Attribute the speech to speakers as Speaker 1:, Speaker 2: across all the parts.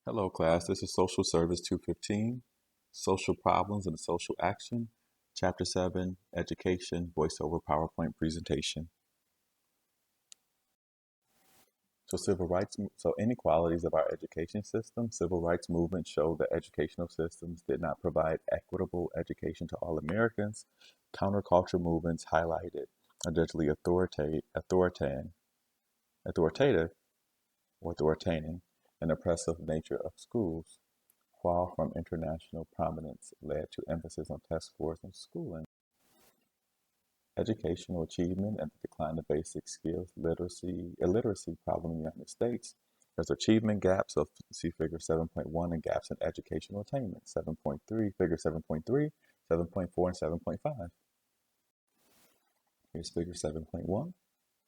Speaker 1: Hello class, this is Social Service 215, Social Problems and Social Action, Chapter 7, Education, Voiceover PowerPoint Presentation. So inequalities of our education system. Civil rights movement showed that educational systems did not provide equitable education to all Americans. Counterculture movements highlighted a deadly authoritarian, and oppressive nature of schools, while from international prominence led to emphasis on test scores and schooling. Educational achievement and the decline of basic skills, illiteracy problem in the United States. There's achievement gaps, so see figure 7.1, and gaps in educational attainment, 7.3, figure 7.3, 7.4, and 7.5. Here's figure 7.1.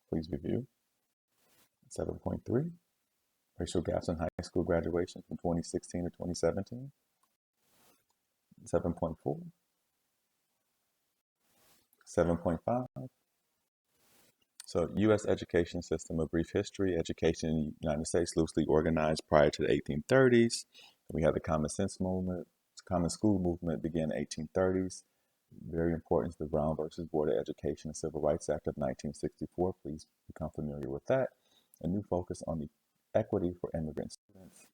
Speaker 1: Please review. 7.3, racial gaps in high school graduation from 2016 to 2017. 7.4. 7.5. So, U.S. education system, a brief history. Education in the United States loosely organized prior to the 1830s. We have the Common School movement began in the 1830s. Very important is the Brown versus Board of Education and Civil Rights Act of 1964. Please become familiar with that. A new focus on the equity for immigrant students.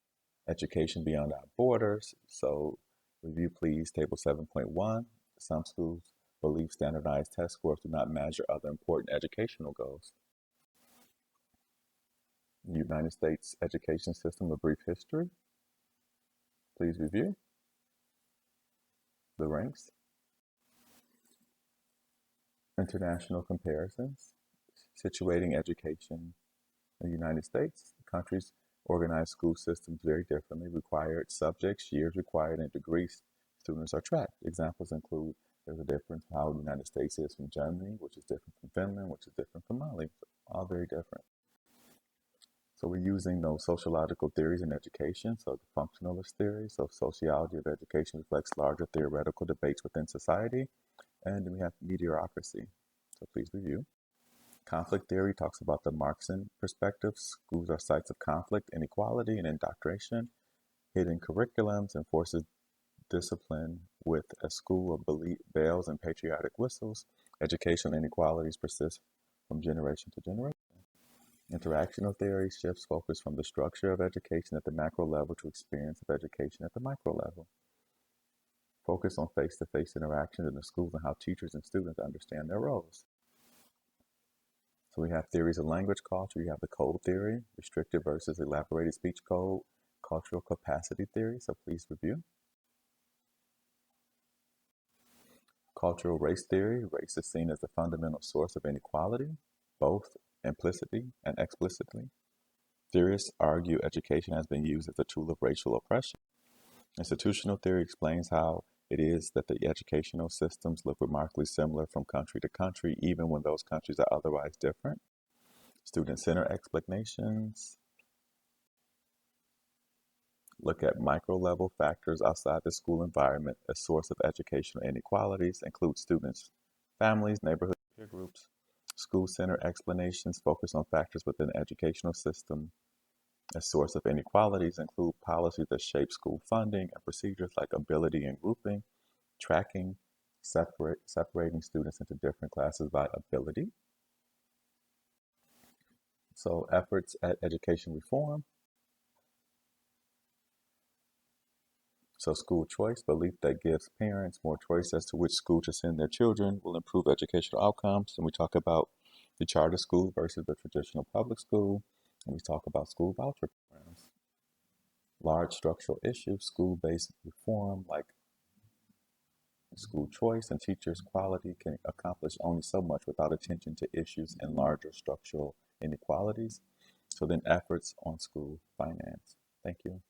Speaker 1: Education beyond our borders. So, review please table 7.1. Some schools believe standardized test scores do not measure other important educational goals. United States education system, a brief history. Please review the ranks. International comparisons, situating education in the United States. Countries organize school systems very differently. Required subjects, years required, and degrees students are tracked. Examples include there's a difference how the United States is from Germany, which is different from Finland, which is different from Mali. All very different. So we're using those sociological theories in education. So the functionalist theory, so sociology of education reflects larger theoretical debates within society. And then we have mediocrity. So please review. Conflict theory talks about the Marxian perspective. Schools are sites of conflict, inequality, and indoctrination. Hidden curriculums enforces discipline with a school of bells and patriotic whistles. Educational inequalities persist from generation to generation. Interactional theory shifts focus from the structure of education at the macro level to experience of education at the micro level. Focus on face-to-face interactions in the schools and how teachers and students understand their roles. So we have theories of language culture. You have the code theory, restricted versus elaborated speech code, cultural capacity theory. So please review. Cultural race theory. Race is seen as the fundamental source of inequality, both implicitly and explicitly. Theorists argue education has been used as a tool of racial oppression. Institutional theory explains how it is that the educational systems look remarkably similar from country to country, even when those countries are otherwise different. Student-centered explanations look at micro-level factors outside the school environment. A source of educational inequalities include students' families, neighborhoods, peer groups. School-centered explanations focus on factors within the educational system. A source of inequalities include policies that shape school funding and procedures like ability and grouping, tracking, separating students into different classes by ability. So efforts at education reform. So school choice, belief that gives parents more choice as to which school to send their children will improve educational outcomes. And we talk about the charter school versus the traditional public school. And we talk about school voucher programs. Large structural issues, school-based reform like school choice and teachers' quality can accomplish only so much without attention to issues and larger structural inequalities. So then efforts on school finance. Thank you.